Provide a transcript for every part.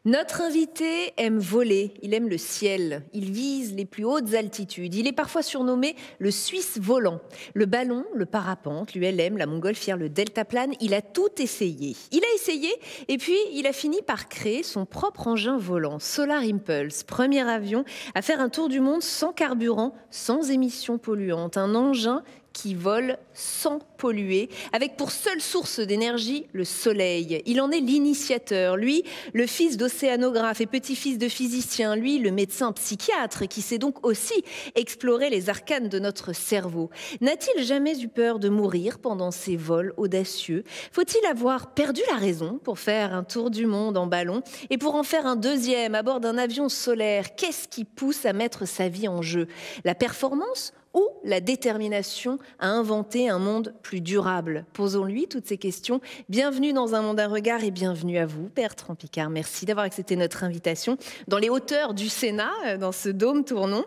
Notre invité aime voler, il aime le ciel, il vise les plus hautes altitudes. Il est parfois surnommé le Suisse volant. Le ballon, le parapente, l'ULM, la montgolfière, le deltaplane, il a tout essayé. Il a essayé et puis il a fini par créer son propre engin volant, Solar Impulse, premier avion à faire un tour du monde sans carburant, sans émissions polluantes. Un engin qui vole sans polluer, avec pour seule source d'énergie le soleil. Il en est l'initiateur, lui, le fils d'océanographe et petit-fils de physicien, lui, le médecin psychiatre, qui sait donc aussi explorer les arcanes de notre cerveau. N'a-t-il jamais eu peur de mourir pendant ses vols audacieux? Faut-il avoir perdu la raison pour faire un tour du monde en ballon et pour en faire un deuxième à bord d'un avion solaire? Qu'est-ce qui pousse à mettre sa vie en jeu? La performance ou la détermination à inventer un monde plus durable? Posons-lui toutes ces questions. Bienvenue dans Un monde, un regard et bienvenue à vous, Bertrand Piccard. Merci d'avoir accepté notre invitation dans les hauteurs du Sénat, dans ce dôme tournant.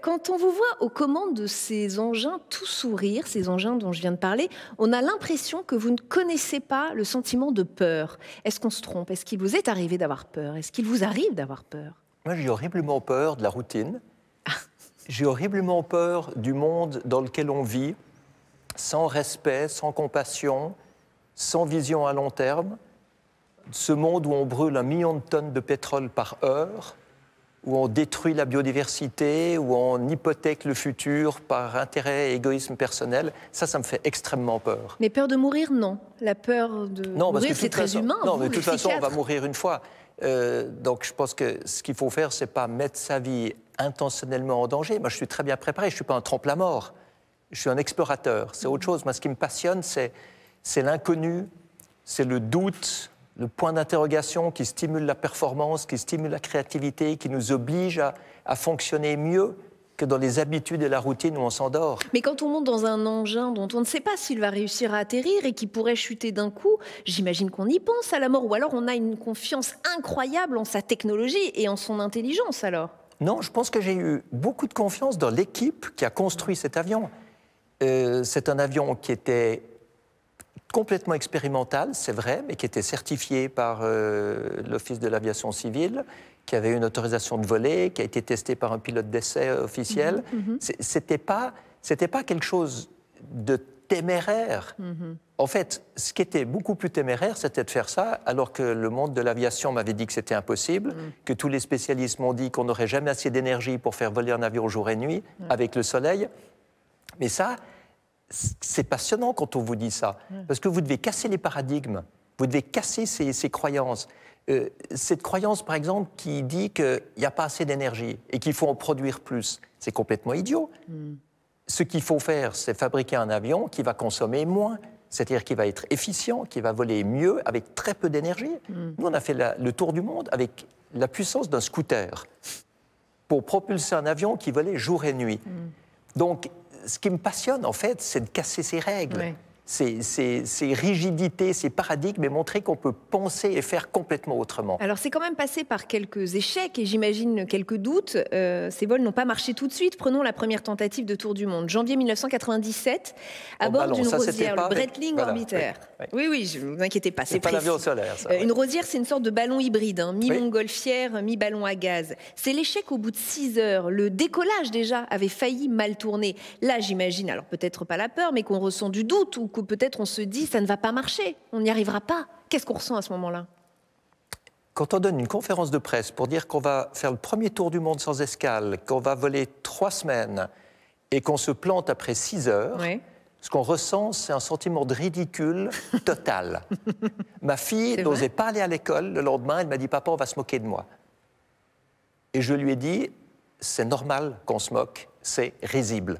Quand on vous voit aux commandes de ces engins tout sourire, ces engins dont je viens de parler, on a l'impression que vous ne connaissez pas le sentiment de peur. Est-ce qu'on se trompe? Est-ce qu'il vous est arrivé d'avoir peur? Est-ce qu'il vous arrive d'avoir peur? Moi, j'ai horriblement peur de la routine. J'ai horriblement peur du monde dans lequel on vit, sans respect, sans compassion, sans vision à long terme. Ce monde où on brûle 1 million de tonnes de pétrole par heure, où on détruit la biodiversité, où on hypothèque le futur par intérêt et égoïsme personnel, ça me fait extrêmement peur. Mais peur de mourir, non. La peur de mourir, c'est très humain. Non, mais de toute façon, on va mourir une fois. Donc je pense que ce qu'il faut faire, c'est pas mettre sa vie intentionnellement en danger. Moi, je suis très bien préparé, je ne suis pas un trompe-la-mort. Je suis un explorateur, c'est autre chose. Moi, ce qui me passionne, c'est l'inconnu, c'est le doute, le point d'interrogation qui stimule la performance, qui stimule la créativité, qui nous oblige à fonctionner mieux que dans les habitudes et la routine où on s'endort. Mais quand on monte dans un engin dont on ne sait pas s'il va réussir à atterrir et qui pourrait chuter d'un coup, j'imagine qu'on y pense à la mort, ou alors on a une confiance incroyable en sa technologie et en son intelligence alors. Non, je pense que j'ai eu beaucoup de confiance dans l'équipe qui a construit cet avion. C'est un avion qui était complètement expérimental, c'est vrai, mais qui était certifié par l'Office de l'aviation civile, qui avait une autorisation de voler, qui a été testé par un pilote d'essai officiel. C'était pas quelque chose de téméraire. En fait, ce qui était beaucoup plus téméraire, c'était de faire ça, alors que le monde de l'aviation m'avait dit que c'était impossible, que tous les spécialistes m'ont dit qu'on n'aurait jamais assez d'énergie pour faire voler un avion jour et nuit avec le soleil. Mais ça, c'est passionnant quand on vous dit ça, parce que vous devez casser les paradigmes, vous devez casser ces croyances. Cette croyance, par exemple, qui dit qu'il n'y a pas assez d'énergie et qu'il faut en produire plus, c'est complètement idiot. Ce qu'il faut faire, c'est fabriquer un avion qui va consommer moins, c'est-à-dire qui va être efficient, qui va voler mieux avec très peu d'énergie. Nous, on a fait le tour du monde avec la puissance d'un scooter pour propulser un avion qui volait jour et nuit. Donc, ce qui me passionne, en fait, c'est de casser ces règles. Ces rigidités, ces paradigmes, et montrer qu'on peut penser et faire complètement autrement. Alors, c'est quand même passé par quelques échecs et j'imagine quelques doutes. Ces vols n'ont pas marché tout de suite. Prenons la première tentative de tour du monde. Janvier 1997, à bord d'une rosière, le Breitling Orbiter. Oui, je ne vous inquiétez pas, c'est pas l'avion solaire, ça. Une rosière, c'est une sorte de ballon hybride, mi-montgolfière, mi-ballon à gaz. C'est l'échec au bout de 6 heures. Le décollage, déjà, avait failli mal tourner. Là, j'imagine, alors peut-être pas la peur, mais qu'on ressent du doute ou que peut-être on se dit ça ne va pas marcher, on n'y arrivera pas. Qu'est-ce qu'on ressent à ce moment-là? Quand on donne une conférence de presse pour dire qu'on va faire le premier tour du monde sans escale, qu'on va voler 3 semaines et qu'on se plante après 6 heures, ce qu'on ressent, c'est un sentiment de ridicule total. Ma fille n'osait pas aller à l'école le lendemain, elle m'a dit « Papa, on va se moquer de moi ». Et je lui ai dit « C'est normal qu'on se moque, c'est risible.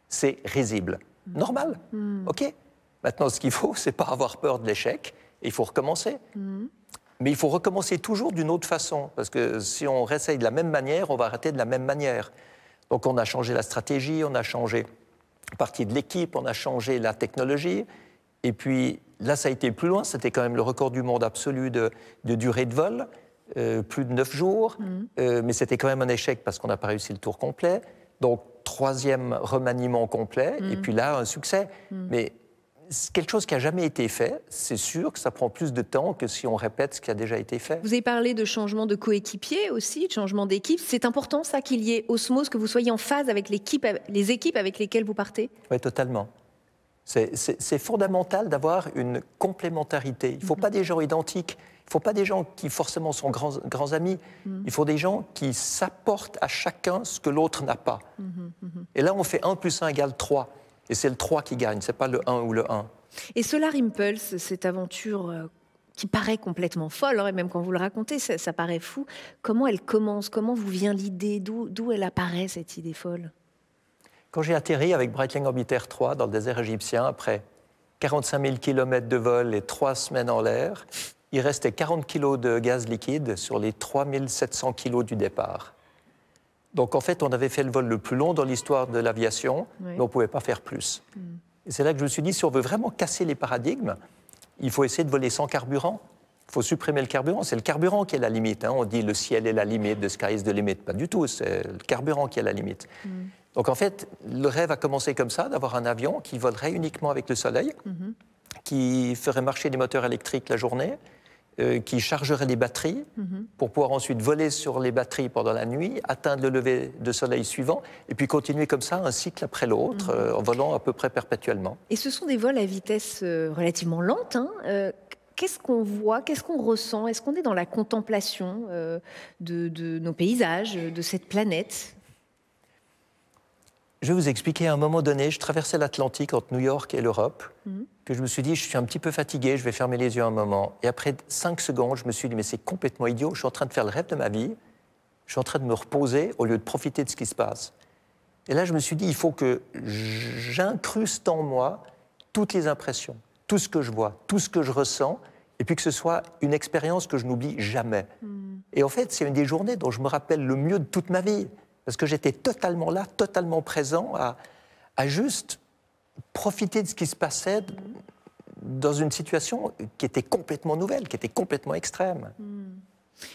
C'est risible. Normal, ok ?» Maintenant, ce qu'il faut, c'est pas avoir peur de l'échec. Il faut recommencer. Mais il faut recommencer toujours d'une autre façon. Parce que si on réessaye de la même manière, on va arrêter de la même manière. Donc on a changé la stratégie, on a changé partie de l'équipe, on a changé la technologie. Et puis là, ça a été plus loin. C'était quand même le record du monde absolu de durée de vol. Plus de 9 jours. Mais c'était quand même un échec parce qu'on n'a pas réussi le tour complet. Donc, 3e remaniement complet. Et puis là, un succès. Mais c'est quelque chose qui n'a jamais été fait. C'est sûr que ça prend plus de temps que si on répète ce qui a déjà été fait. Vous avez parlé de changement de coéquipier aussi, de changement d'équipe. C'est important, ça, qu'il y ait osmose, que vous soyez en phase avec les équipes avec lesquelles vous partez? Oui, totalement. C'est fondamental d'avoir une complémentarité. Il ne faut pas des gens identiques. Il ne faut pas des gens qui forcément sont grands amis. Il faut des gens qui s'apportent à chacun ce que l'autre n'a pas. Et là, on fait 1 + 1 = 3. Et c'est le 3 qui gagne, ce n'est pas le 1 ou le 1. Et Solar Impulse, cette aventure qui paraît complètement folle, hein, et même quand vous le racontez, ça paraît fou. Comment elle commence? Comment vous vient l'idée? D'où elle apparaît, cette idée folle? Quand j'ai atterri avec Breitling Orbiter 3 dans le désert égyptien, après 45 000 km de vol et 3 semaines en l'air, il restait 40 kg de gaz liquide sur les 3 700 kg du départ. Donc en fait, on avait fait le vol le plus long dans l'histoire de l'aviation, mais on ne pouvait pas faire plus. Et c'est là que je me suis dit, si on veut vraiment casser les paradigmes, il faut essayer de voler sans carburant. Il faut supprimer le carburant. C'est le carburant qui est la limite. Hein. On dit le ciel est la limite, the sky is the limit. Pas du tout, c'est le carburant qui est la limite. Donc en fait, le rêve a commencé comme ça, d'avoir un avion qui volerait uniquement avec le soleil, qui ferait marcher des moteurs électriques la journée, qui chargerait les batteries pour pouvoir ensuite voler sur les batteries pendant la nuit, atteindre le lever de soleil suivant, et puis continuer comme ça, un cycle après l'autre, en volant à peu près perpétuellement. Et ce sont des vols à vitesse relativement lente, hein. Qu'est-ce qu'on voit? Qu'est-ce qu'on ressent? Est-ce qu'on est dans la contemplation de nos paysages, de cette planète? Je vais vous expliquer, à un moment donné, je traversais l'Atlantique entre New York et l'Europe, que je me suis dit, je suis un petit peu fatigué, je vais fermer les yeux un moment. Et après 5 secondes, je me suis dit, mais c'est complètement idiot, je suis en train de faire le rêve de ma vie, je suis en train de me reposer au lieu de profiter de ce qui se passe. Et là, je me suis dit, il faut que j'incruste en moi toutes les impressions, tout ce que je vois, tout ce que je ressens, et puis que ce soit une expérience que je n'oublie jamais. Et en fait, c'est une des journées dont je me rappelle le mieux de toute ma vie. Parce que j'étais totalement là, totalement présent, à juste profiter de ce qui se passait dans une situation qui était complètement nouvelle, qui était complètement extrême.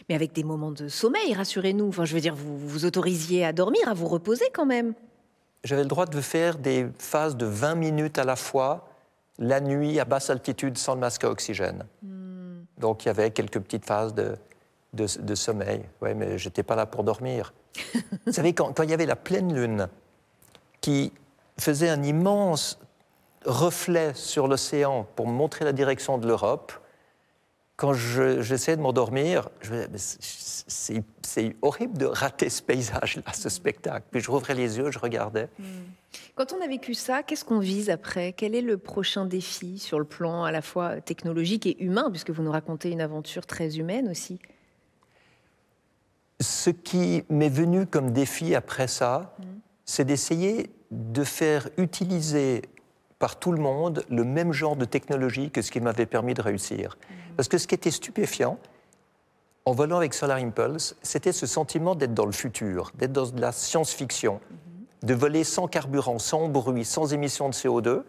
Mais avec des moments de sommeil, rassurez-nous. Enfin, je veux dire, vous vous autorisiez à dormir, à vous reposer quand même. J'avais le droit de faire des phases de 20 minutes à la fois, la nuit, à basse altitude, sans le masque à oxygène. Donc il y avait quelques petites phases de sommeil. Ouais, mais je n'étais pas là pour dormir. Vous savez, quand il y avait la pleine lune qui faisait un immense reflet sur l'océan pour me montrer la direction de l'Europe, quand j'essayais de m'endormir, je me disais, c'est horrible de rater ce paysage-là, ce spectacle. Puis je rouvrais les yeux, je regardais. Quand on a vécu ça, qu'est-ce qu'on vise après? Quel est le prochain défi sur le plan à la fois technologique et humain, puisque vous nous racontez une aventure très humaine aussi? Ce qui m'est venu comme défi après ça, c'est d'essayer de faire utiliser par tout le monde le même genre de technologie que ce qui m'avait permis de réussir. Parce que ce qui était stupéfiant, en volant avec Solar Impulse, c'était ce sentiment d'être dans le futur, d'être dans de la science-fiction, de voler sans carburant, sans bruit, sans émission de CO2,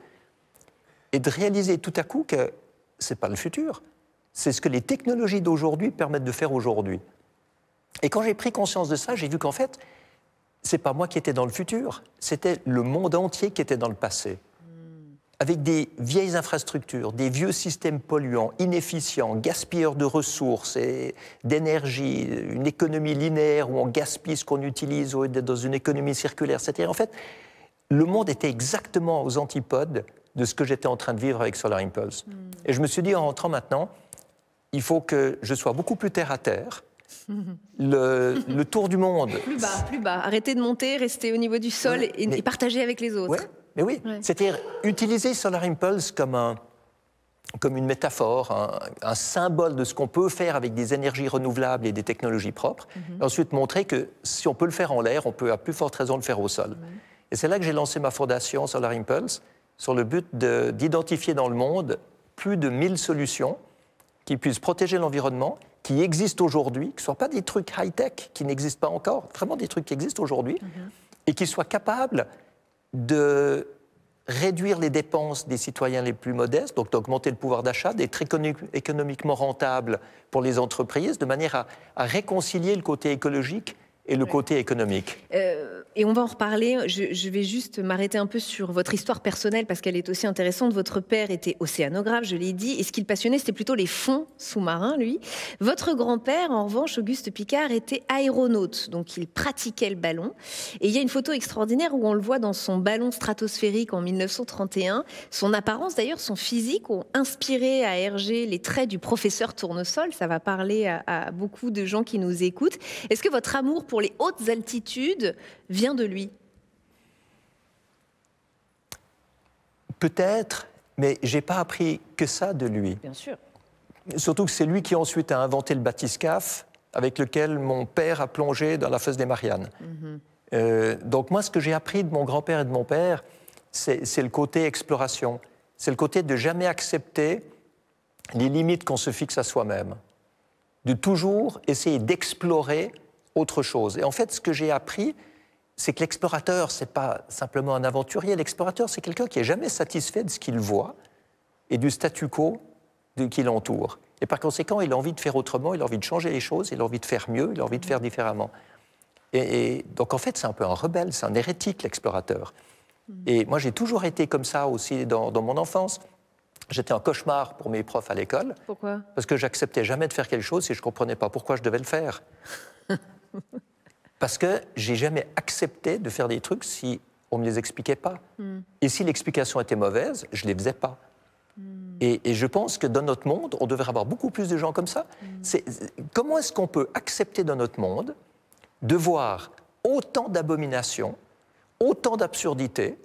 et de réaliser tout à coup que ce n'est pas le futur, c'est ce que les technologies d'aujourd'hui permettent de faire aujourd'hui. Et quand j'ai pris conscience de ça, j'ai vu qu'en fait, ce n'est pas moi qui étais dans le futur, c'était le monde entier qui était dans le passé. Avec des vieilles infrastructures, des vieux systèmes polluants, inefficients, gaspilleurs de ressources et d'énergie, une économie linéaire où on gaspille ce qu'on utilise dans une économie circulaire. C'est-à-dire, en fait, le monde était exactement aux antipodes de ce que j'étais en train de vivre avec Solar Impulse. Et je me suis dit, en rentrant maintenant, il faut que je sois beaucoup plus terre à terre. Le tour du monde. Plus bas, plus bas. Arrêtez de monter, restez au niveau du sol et partagez avec les autres. Ouais, mais oui, c'est-à-dire utiliser Solar Impulse comme une métaphore, un symbole de ce qu'on peut faire avec des énergies renouvelables et des technologies propres. Et ensuite montrer que si on peut le faire en l'air, on peut à plus forte raison le faire au sol. Et c'est là que j'ai lancé ma fondation Solar Impulse, sur le but d'identifier dans le monde plus de 1000 solutions qui puissent protéger l'environnement, qui existent aujourd'hui, qui ne soient pas des trucs high-tech qui n'existent pas encore, vraiment des trucs qui existent aujourd'hui, et qui soient capables de réduire les dépenses des citoyens les plus modestes, donc d'augmenter le pouvoir d'achat, d'être économiquement rentable pour les entreprises, de manière à réconcilier le côté écologique et le côté économique. Et on va en reparler. Je vais juste m'arrêter un peu sur votre histoire personnelle parce qu'elle est aussi intéressante. Votre père était océanographe, je l'ai dit, et ce qui le passionnait, c'était plutôt les fonds sous-marins, lui. Votre grand-père, en revanche, Auguste Piccard, était aéronaute, donc il pratiquait le ballon. Et il y a une photo extraordinaire où on le voit dans son ballon stratosphérique en 1931. Son apparence, d'ailleurs, son physique ont inspiré à Hergé les traits du professeur Tournesol. Ça va parler à beaucoup de gens qui nous écoutent. Est-ce que votre amour pour les hautes altitudes vient de lui? Peut-être, mais je n'ai pas appris que ça de lui. Bien sûr. Surtout que c'est lui qui ensuite a inventé le bathyscaphe avec lequel mon père a plongé dans la fosse des Mariannes. Donc moi, ce que j'ai appris de mon grand-père et de mon père, c'est le côté exploration. C'est le côté de jamais accepter les limites qu'on se fixe à soi-même. De toujours essayer d'explorer autre chose. Et en fait, ce que j'ai appris, c'est que l'explorateur, ce n'est pas simplement un aventurier. L'explorateur, c'est quelqu'un qui n'est jamais satisfait de ce qu'il voit et du statu quo qui l'entoure. Et par conséquent, il a envie de faire autrement, il a envie de changer les choses, il a envie de faire mieux, il a envie de faire différemment. Et donc, en fait, c'est un peu un rebelle, c'est un hérétique, l'explorateur. Et moi, j'ai toujours été comme ça aussi dans mon enfance. J'étais un cauchemar pour mes profs à l'école. Pourquoi? Parce que j'acceptais jamais de faire quelque chose si je ne comprenais pas pourquoi je devais le faire. Parce que j'ai jamais accepté de faire des trucs si on ne me les expliquait pas. Et si l'explication était mauvaise, je ne les faisais pas. Et je pense que dans notre monde, on devrait avoir beaucoup plus de gens comme ça. Comment est-ce qu'on peut accepter dans notre monde de voir autant d'abominations, autant d'absurdités,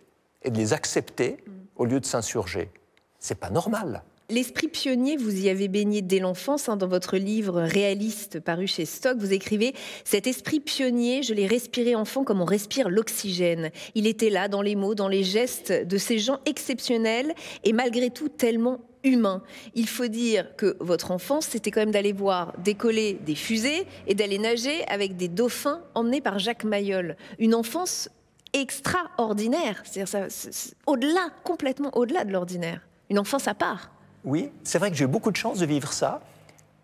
et de les accepter au lieu de s'insurger? C'est pas normal. L'esprit pionnier, vous y avez baigné dès l'enfance. Dans votre livre Réaliste, paru chez Stock, vous écrivez « Cet esprit pionnier, je l'ai respiré enfant comme on respire l'oxygène. Il était là, dans les mots, dans les gestes de ces gens exceptionnels et malgré tout tellement humains. » Il faut dire que votre enfance, c'était quand même d'aller voir décoller des fusées et d'aller nager avec des dauphins emmenés par Jacques Mayol. Une enfance extraordinaire, c'est-à-dire au-delà, complètement au-delà de l'ordinaire. Une enfance à part. Oui, c'est vrai que j'ai eu beaucoup de chance de vivre ça.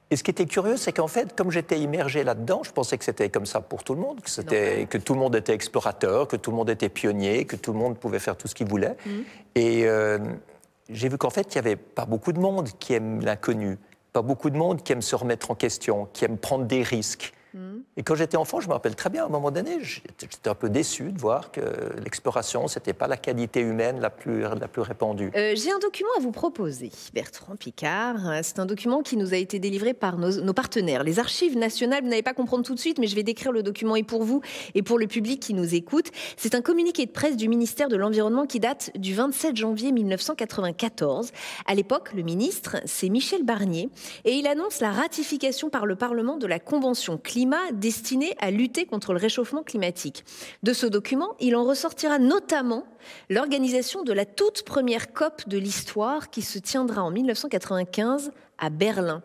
Et ce qui était curieux, c'est qu'en fait, comme j'étais immergé là-dedans, je pensais que c'était comme ça pour tout le monde, que tout le monde était explorateur, que tout le monde était pionnier, que tout le monde pouvait faire tout ce qu'il voulait. Et j'ai vu qu'en fait, il n'y avait pas beaucoup de monde qui aime l'inconnu, pas beaucoup de monde qui aime se remettre en question, qui aime prendre des risques. Et quand j'étais enfant, je me rappelle très bien, à un moment donné, j'étais un peu déçu de voir que l'exploration, ce n'était pas la qualité humaine la plus répandue. J'ai un document à vous proposer, Bertrand Piccard. C'est un document qui nous a été délivré par nos partenaires. Les Archives nationales, vous n'allez pas comprendre tout de suite, mais je vais décrire le document et pour vous et pour le public qui nous écoute. C'est un communiqué de presse du ministère de l'Environnement qui date du 27 janvier 1994. À l'époque, le ministre, c'est Michel Barnier, et il annonce la ratification par le Parlement de la Convention climat destinée à lutter contre le réchauffement climatique. De ce document, il en ressortira notamment l'organisation de la toute première COP de l'histoire qui se tiendra en 1995 à Berlin.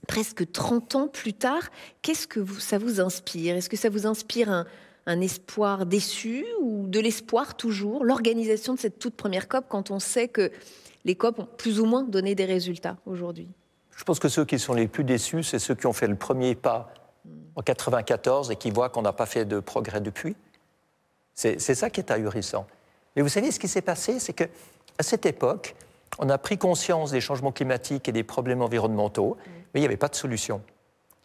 Presque 30 ans plus tard, qu'est-ce que ça vous inspire? Est-ce que ça vous inspire un espoir déçu ou de l'espoir toujours? L'organisation de cette toute première COP quand on sait que les COP ont plus ou moins donné des résultats aujourd'hui. Je pense que ceux qui sont les plus déçus, c'est ceux qui ont fait le premier pas en 1994 et qui voient qu'on n'a pas fait de progrès depuis. C'est ça qui est ahurissant. Mais vous savez, ce qui s'est passé, c'est qu'à cette époque, on a pris conscience des changements climatiques et des problèmes environnementaux, mais il n'y avait pas de solution.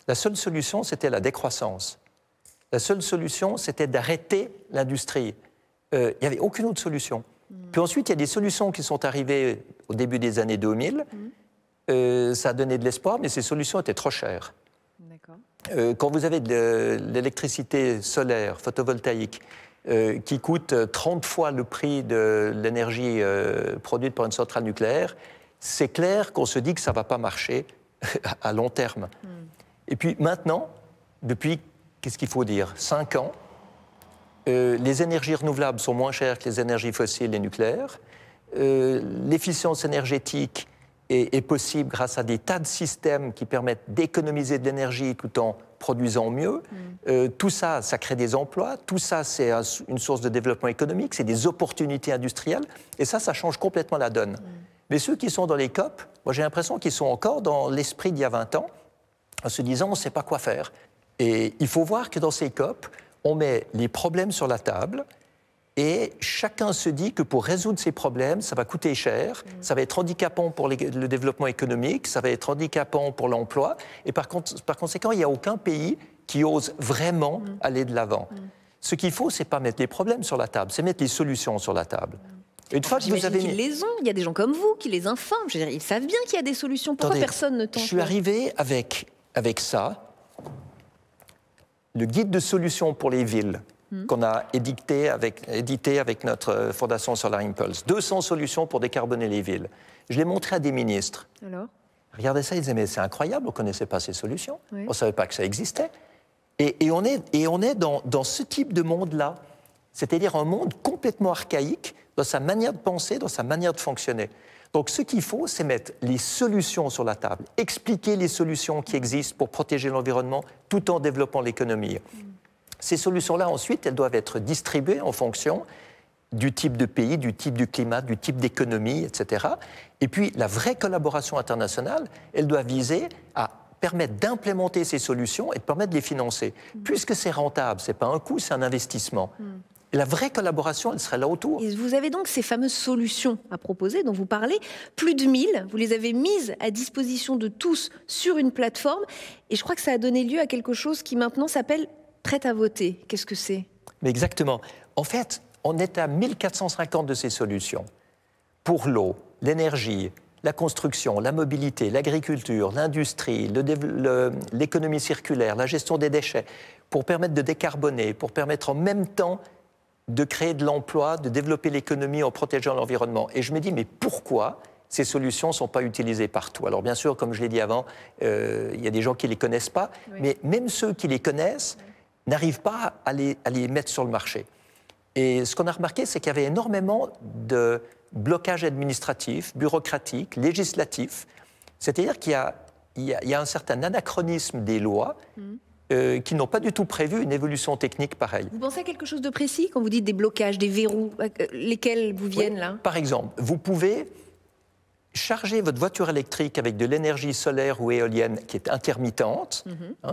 La seule solution, c'était la décroissance. La seule solution, c'était d'arrêter l'industrie. Il n'y avait aucune autre solution. Puis ensuite, il y a des solutions qui sont arrivées au début des années 2000. Ça a donné de l'espoir, mais ces solutions étaient trop chères. Quand vous avez de l'électricité solaire, photovoltaïque, qui coûte 30 fois le prix de l'énergie produite par une centrale nucléaire, c'est clair qu'on se dit que ça ne va pas marcher à long terme. Et puis maintenant, depuis, qu'est-ce qu'il faut dire, 5 ans, les énergies renouvelables sont moins chères que les énergies fossiles et nucléaires. L'efficience énergétique est possible grâce à des tas de systèmes qui permettent d'économiser de l'énergie tout en produisant mieux. Tout ça, ça crée des emplois. Tout ça, c'est une source de développement économique. C'est des opportunités industrielles. Et ça change complètement la donne. Mais ceux qui sont dans les COP, moi j'ai l'impression qu'ils sont encore dans l'esprit d'il y a 20 ans, en se disant on ne sait pas quoi faire. Et il faut voir que dans ces COP, on met les problèmes sur la table et chacun se dit que pour résoudre ces problèmes, ça va coûter cher, ça va être handicapant pour le développement économique, ça va être handicapant pour l'emploi. Et par conséquent, il n'y a aucun pays qui ose vraiment aller de l'avant. Ce qu'il faut, ce n'est pas mettre les problèmes sur la table, c'est mettre les solutions sur la table. Une fois que vous avez qu'ils les ont, il y a des gens comme vous qui les informent. Je veux dire, ils savent bien qu'il y a des solutions. Pourquoi personne ne tente? Je suis arrivé avec ça, le guide de solutions pour les villes qu'on a édité avec notre Fondation Solar Impulse. 200 solutions pour décarboner les villes. Je l'ai montré à des ministres. Alors? Regardez ça, ils disaient, mais c'est incroyable, on ne connaissait pas ces solutions. Oui. On ne savait pas que ça existait. Et on est dans ce type de monde-là. C'est-à-dire un monde complètement archaïque dans sa manière de penser, dans sa manière de fonctionner. Donc ce qu'il faut, c'est mettre les solutions sur la table, expliquer les solutions qui existent pour protéger l'environnement tout en développant l'économie. Ces solutions-là, ensuite, elles doivent être distribuées en fonction du type de pays, du type du climat, du type d'économie, etc. Et puis, la vraie collaboration internationale, elle doit viser à permettre d'implémenter ces solutions et de permettre de les financer. Puisque c'est rentable, ce n'est pas un coût, c'est un investissement. Et la vraie collaboration, elle serait là autour. Et vous avez donc ces fameuses solutions à proposer dont vous parlez, plus de 1000, vous les avez mises à disposition de tous sur une plateforme, et je crois que ça a donné lieu à quelque chose qui maintenant s'appelle Prêt à voter. Qu'est-ce que c'est? Mais exactement. En fait, on est à 1450 de ces solutions. Pour l'eau, l'énergie, la construction, la mobilité, l'agriculture, l'industrie, l'économie circulaire, la gestion des déchets, pour permettre de décarboner, pour permettre en même temps de créer de l'emploi, de développer l'économie en protégeant l'environnement. Et je me dis, mais pourquoi ces solutions ne sont pas utilisées partout? Alors bien sûr, comme je l'ai dit avant, il y a des gens qui ne les connaissent pas, mais même ceux qui les connaissent n'arrivent pas à les mettre sur le marché. Et ce qu'on a remarqué, c'est qu'il y avait énormément de blocages administratifs, bureaucratiques, législatifs. C'est-à-dire qu'il y a un certain anachronisme des lois qui n'ont pas du tout prévu une évolution technique pareille. Vous pensez à quelque chose de précis quand vous dites des blocages, des verrous, lesquels vous viennent là? Par exemple, vous pouvez charger votre voiture électrique avec de l'énergie solaire ou éolienne qui est intermittente,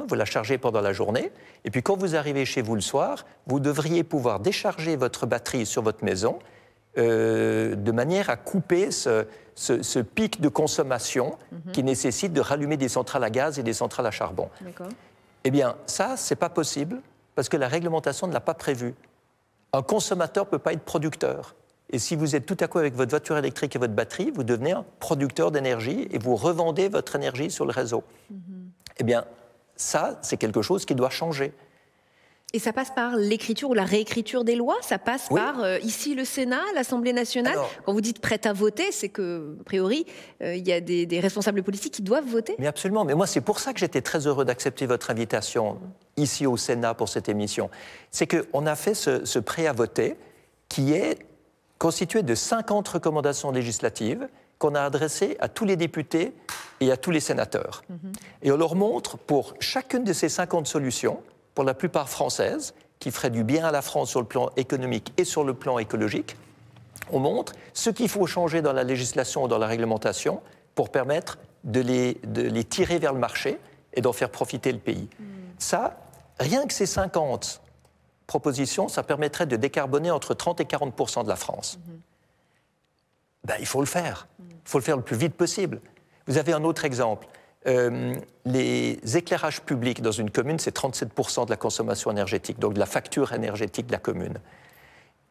vous la chargez pendant la journée, et puis quand vous arrivez chez vous le soir, vous devriez pouvoir décharger votre batterie sur votre maison de manière à couper ce pic de consommation qui nécessite de rallumer des centrales à gaz et des centrales à charbon. Eh bien, ça, ce n'est pas possible parce que la réglementation ne l'a pas prévu. Un consommateur ne peut pas être producteur. Et si vous êtes tout à coup avec votre voiture électrique et votre batterie, vous devenez un producteur d'énergie et vous revendez votre énergie sur le réseau. Eh bien, ça, c'est quelque chose qui doit changer. Et ça passe par l'écriture ou la réécriture des lois? Ça passe par, ici, le Sénat, l'Assemblée nationale? Alors, quand vous dites prêt à voter, c'est que, a priori, il y a des responsables politiques qui doivent voter? Mais absolument. Mais moi, c'est pour ça que j'étais très heureux d'accepter votre invitation ici au Sénat pour cette émission. C'est qu'on a fait ce prêt à voter qui est constitué de 50 recommandations législatives qu'on a adressées à tous les députés et à tous les sénateurs. Et on leur montre, pour chacune de ces 50 solutions, pour la plupart françaises, qui feraient du bien à la France sur le plan économique et sur le plan écologique, on montre ce qu'il faut changer dans la législation ou dans la réglementation pour permettre de les tirer vers le marché et d'en faire profiter le pays. Ça, rien que ces 50 propositions, ça permettrait de décarboner entre 30 et 40% de la France. Ben, il faut le faire. Il faut le faire le plus vite possible. Vous avez un autre exemple. Les éclairages publics dans une commune, c'est 37% de la consommation énergétique, donc de la facture énergétique de la commune.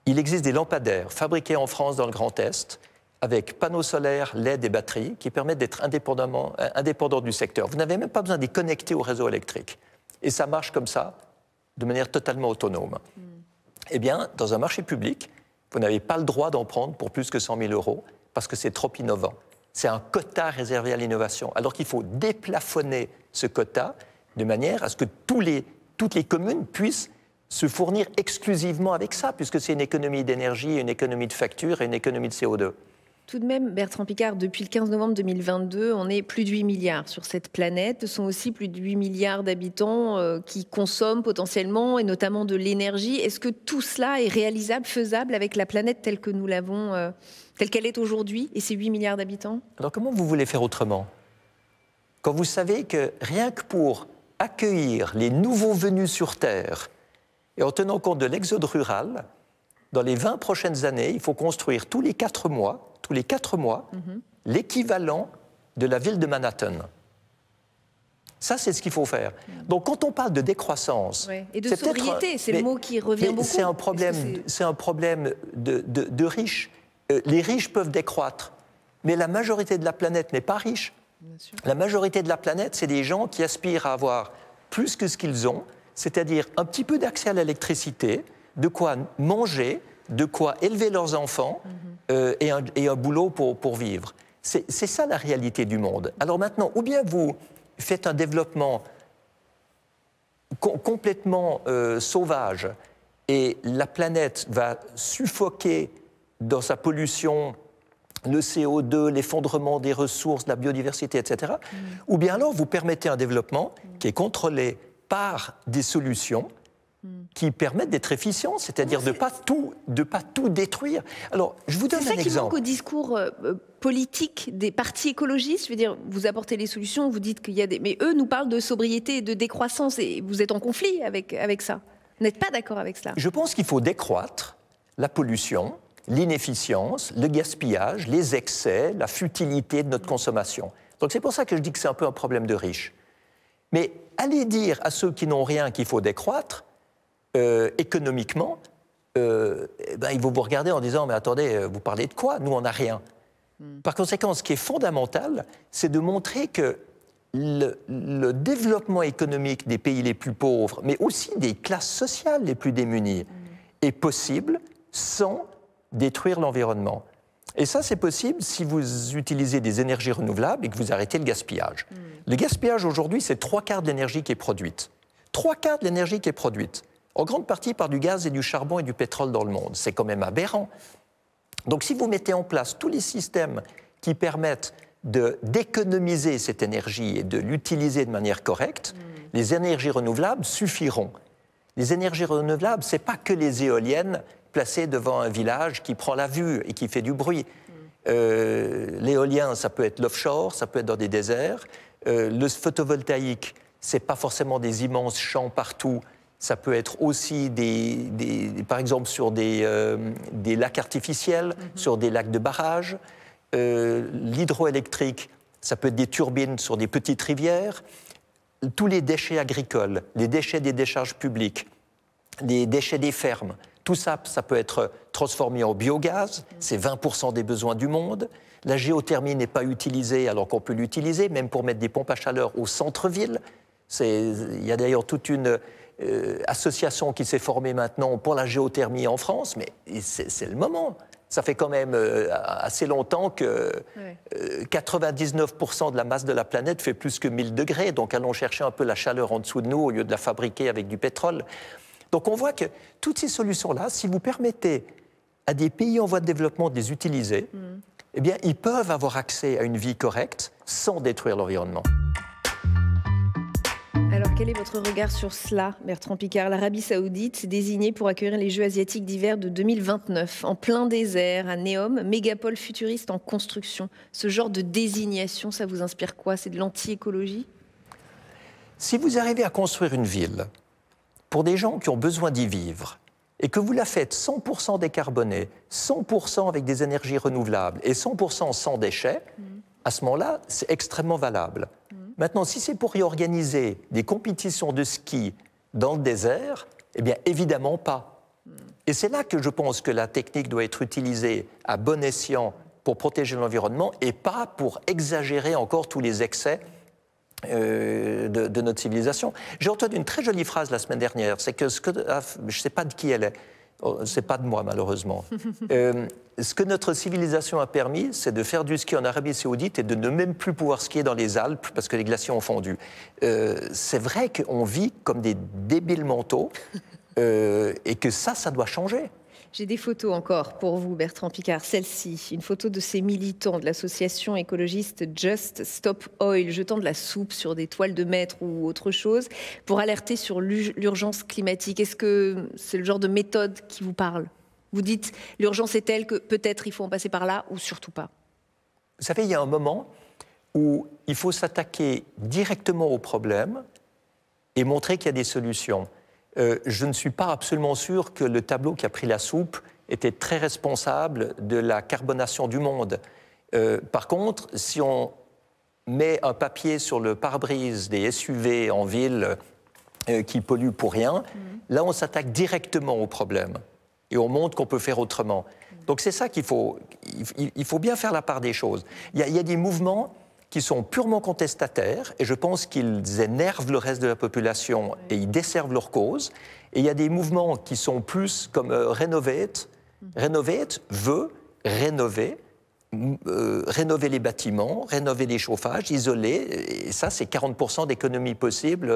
Il existe des lampadaires fabriqués en France dans le Grand Est, avec panneaux solaires, LED et batteries, qui permettent d'être indépendants du secteur. Vous n'avez même pas besoin d'y connecter au réseau électrique. Et ça marche comme ça, de manière totalement autonome. Eh bien, dans un marché public, vous n'avez pas le droit d'en prendre pour plus que 100 000 € parce que c'est trop innovant. C'est un quota réservé à l'innovation, alors qu'il faut déplafonner ce quota de manière à ce que toutes les communes puissent se fournir exclusivement avec ça, puisque c'est une économie d'énergie, une économie de facture et une économie de CO2. Tout de même, Bertrand Piccard, depuis le 15 novembre 2022, on est plus de 8 milliards sur cette planète. Ce sont aussi plus de 8 milliards d'habitants qui consomment potentiellement, et notamment de l'énergie. Est-ce que tout cela est réalisable, faisable avec la planète telle que nous l'avons, telle qu'elle est aujourd'hui, et ces 8 milliards d'habitants? Alors comment vous voulez faire autrement? Quand vous savez que rien que pour accueillir les nouveaux venus sur Terre, et en tenant compte de l'exode rural, dans les 20 prochaines années, il faut construire tous les 4 mois, l'équivalent de la ville de Manhattan. Ça, c'est ce qu'il faut faire. Donc, quand on parle de décroissance... Ouais. Et de sobriété, c'est le mot qui revient beaucoup. C'est un problème de riches. Les riches peuvent décroître, mais la majorité de la planète n'est pas riche. La majorité de la planète, c'est des gens qui aspirent à avoir plus que ce qu'ils ont, c'est-à-dire un petit peu d'accès à l'électricité, de quoi manger, de quoi élever leurs enfants et un boulot pour vivre. C'est ça la réalité du monde. Alors maintenant, ou bien vous faites un développement complètement sauvage et la planète va suffoquer dans sa pollution le CO2, l'effondrement des ressources, la biodiversité, etc. Ou bien alors vous permettez un développement qui est contrôlé par des solutions qui permettent d'être efficients, c'est-à-dire de ne pas tout détruire. Alors, je vous donne un exemple. C'est ça qui manque au discours politique des partis écologistes. Je veux dire, vous apportez les solutions, vous dites qu'il y a des... Mais eux nous parlent de sobriété et de décroissance, et vous êtes en conflit avec ça. Vous n'êtes pas d'accord avec cela? Je pense qu'il faut décroître la pollution, l'inefficience, le gaspillage, les excès, la futilité de notre consommation. Donc c'est pour ça que je dis que c'est un peu un problème de riches. Mais allez dire à ceux qui n'ont rien qu'il faut décroître, économiquement, ils vont vous regarder en disant « mais attendez, vous parlez de quoi? Nous, on n'a rien ». Par conséquent, ce qui est fondamental, c'est de montrer que le développement économique des pays les plus pauvres, mais aussi des classes sociales les plus démunies, est possible sans détruire l'environnement. Et ça, c'est possible si vous utilisez des énergies renouvelables et que vous arrêtez le gaspillage. Le gaspillage, aujourd'hui, c'est 3/4 de l'énergie qui est produite. 3/4 de l'énergie qui est produite, en grande partie par du gaz et du charbon et du pétrole dans le monde. C'est quand même aberrant. Donc, si vous mettez en place tous les systèmes qui permettent d'économiser cette énergie et de l'utiliser de manière correcte, les énergies renouvelables suffiront. Les énergies renouvelables, ce n'est pas que les éoliennes placées devant un village qui prend la vue et qui fait du bruit. L'éolien, ça peut être l'offshore, ça peut être dans des déserts. Le photovoltaïque, ce n'est pas forcément des immenses champs partout. Ça peut être aussi, par exemple, sur des lacs artificiels, sur des lacs de barrage. L'hydroélectrique, ça peut être des turbines sur des petites rivières. Tous les déchets agricoles, les déchets des décharges publiques, les déchets des fermes, tout ça, ça peut être transformé en biogaz. C'est 20% des besoins du monde. La géothermie n'est pas utilisée alors qu'on peut l'utiliser, même pour mettre des pompes à chaleur au centre-ville. Il y a d'ailleurs toute une association qui s'est formée maintenant pour la géothermie en France, mais c'est le moment. Ça fait quand même assez longtemps que 99% de la masse de la planète fait plus que 1000 degrés. Donc allons chercher un peu la chaleur en dessous de nous au lieu de la fabriquer avec du pétrole. Donc on voit que toutes ces solutions-là, si vous permettez à des pays en voie de développement de les utiliser, eh bien, ils peuvent avoir accès à une vie correcte sans détruire l'environnement. Alors, quel est votre regard sur cela, Bertrand Piccard? L'Arabie Saoudite s'est désignée pour accueillir les Jeux asiatiques d'hiver de 2029, en plein désert, à Neom, mégapole futuriste en construction. Ce genre de désignation, ça vous inspire quoi? C'est de l'anti-écologie? Si vous arrivez à construire une ville pour des gens qui ont besoin d'y vivre, et que vous la faites 100% décarbonée, 100% avec des énergies renouvelables et 100% sans déchets, à ce moment-là, c'est extrêmement valable. Maintenant, si c'est pour y organiser des compétitions de ski dans le désert, eh bien, évidemment pas. Et c'est là que je pense que la technique doit être utilisée à bon escient pour protéger l'environnement et pas pour exagérer encore tous les excès de notre civilisation. J'ai entendu une très jolie phrase la semaine dernière, c'est que, je ne sais pas de qui elle est, c'est pas de moi malheureusement. Ce que notre civilisation a permis, c'est de faire du ski en Arabie Saoudite et de ne même plus pouvoir skier dans les Alpes parce que les glaciers ont fondu. C'est vrai qu'on vit comme des débiles mentaux et que ça doit changer. J'ai des photos encore pour vous, Bertrand Piccard. Celle-ci, une photo de ces militants de l'association écologiste Just Stop Oil, jetant de la soupe sur des toiles de maître ou autre chose pour alerter sur l'urgence climatique. Est-ce que c'est le genre de méthode qui vous parle? Vous dites, l'urgence est telle que peut-être il faut en passer par là ou surtout pas? Vous savez, il y a un moment où il faut s'attaquer directement au problème et montrer qu'il y a des solutions. Je ne suis pas absolument sûr que le tableau qui a pris la soupe était très responsable de la carbonation du monde. Par contre, si on met un papier sur le pare-brise des SUV en ville qui polluent pour rien, là on s'attaque directement au problème et on montre qu'on peut faire autrement. Donc c'est ça qu'il faut, il faut bien faire la part des choses. Il y a des mouvements qui sont purement contestataires, et je pense qu'ils énervent le reste de la population et ils desservent leur cause. Et il y a des mouvements qui sont plus comme Renovate. Renovate veut rénover, rénover les bâtiments, rénover les chauffages, isoler, et ça c'est 40% d'économie possible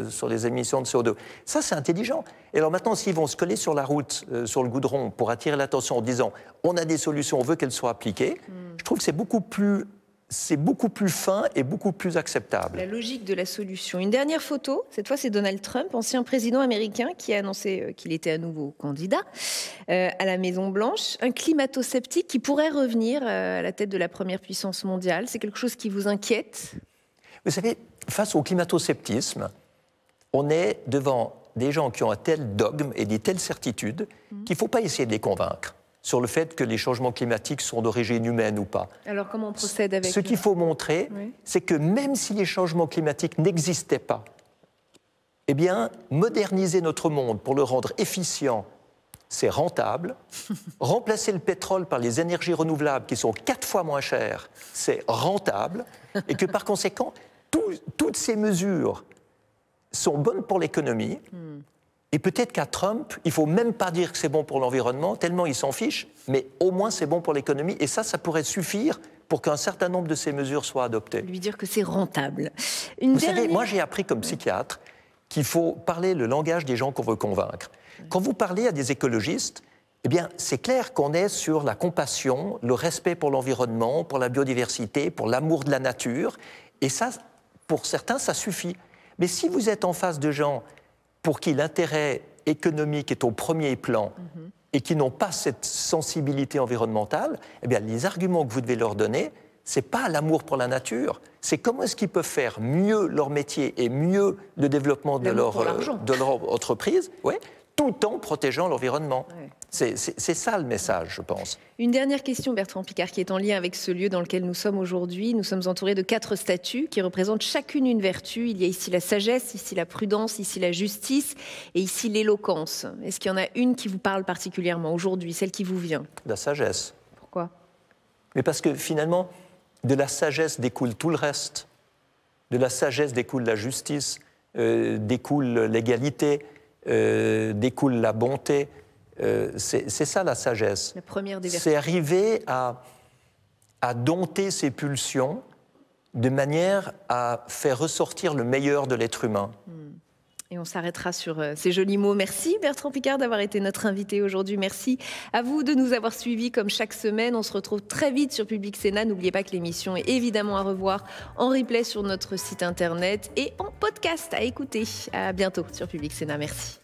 sur les émissions de CO2. Ça c'est intelligent. Et alors maintenant, s'ils vont se coller sur la route, sur le goudron, pour attirer l'attention en disant « on a des solutions, on veut qu'elles soient appliquées », je trouve que c'est beaucoup plus fin et beaucoup plus acceptable. La logique de la solution. Une dernière photo, cette fois c'est Donald Trump, ancien président américain, qui a annoncé qu'il était à nouveau candidat à la Maison-Blanche. Un climato-sceptique qui pourrait revenir à la tête de la première puissance mondiale. C'est quelque chose qui vous inquiète? Vous savez, face au climato-sceptisme, on est devant des gens qui ont un tel dogme et des telles certitudes qu'il ne faut pas essayer de les convaincre sur le fait que les changements climatiques sont d'origine humaine ou pas. Alors comment on procède avec... Ce qu'il faut montrer, c'est que même si les changements climatiques n'existaient pas, eh bien, moderniser notre monde pour le rendre efficient, c'est rentable. Remplacer le pétrole par les énergies renouvelables qui sont 4 fois moins chères, c'est rentable. Et que par conséquent, toutes ces mesures sont bonnes pour l'économie. Et peut-être qu'à Trump, il ne faut même pas dire que c'est bon pour l'environnement, tellement il s'en fiche, mais au moins c'est bon pour l'économie. Et ça pourrait suffire pour qu'un certain nombre de ces mesures soient adoptées. Lui dire que c'est rentable. Vous savez, moi j'ai appris comme psychiatre qu'il faut parler le langage des gens qu'on veut convaincre. Quand vous parlez à des écologistes, eh bien c'est clair qu'on est sur la compassion, le respect pour l'environnement, pour la biodiversité, pour l'amour de la nature. Et ça, pour certains, ça suffit. Mais si vous êtes en face de gens pour qui l'intérêt économique est au premier plan et qui n'ont pas cette sensibilité environnementale, eh bien, les arguments que vous devez leur donner, ce n'est pas l'amour pour la nature, c'est comment est-ce qu'ils peuvent faire mieux leur métier et mieux le développement de leur entreprise, tout en protégeant l'environnement. C'est ça le message, je pense. Une dernière question, Bertrand Piccard, qui est en lien avec ce lieu dans lequel nous sommes aujourd'hui. Nous sommes entourés de 4 statues qui représentent chacune une vertu. Il y a ici la sagesse, ici la prudence, ici la justice et ici l'éloquence. Est-ce qu'il y en a une qui vous parle particulièrement aujourd'hui, celle qui vous vient? La sagesse. Pourquoi? Mais parce que finalement, de la sagesse découle tout le reste. De la sagesse découle la justice, découle l'égalité, découle la bonté. C'est ça la sagesse. La première des vertus. C'est arriver à dompter ses pulsions de manière à faire ressortir le meilleur de l'être humain. Et on s'arrêtera sur ces jolis mots. Merci Bertrand Piccard d'avoir été notre invité aujourd'hui. Merci à vous de nous avoir suivis comme chaque semaine. On se retrouve très vite sur Public Sénat. N'oubliez pas que l'émission est évidemment à revoir en replay sur notre site internet et en podcast à écouter. À bientôt sur Public Sénat. Merci.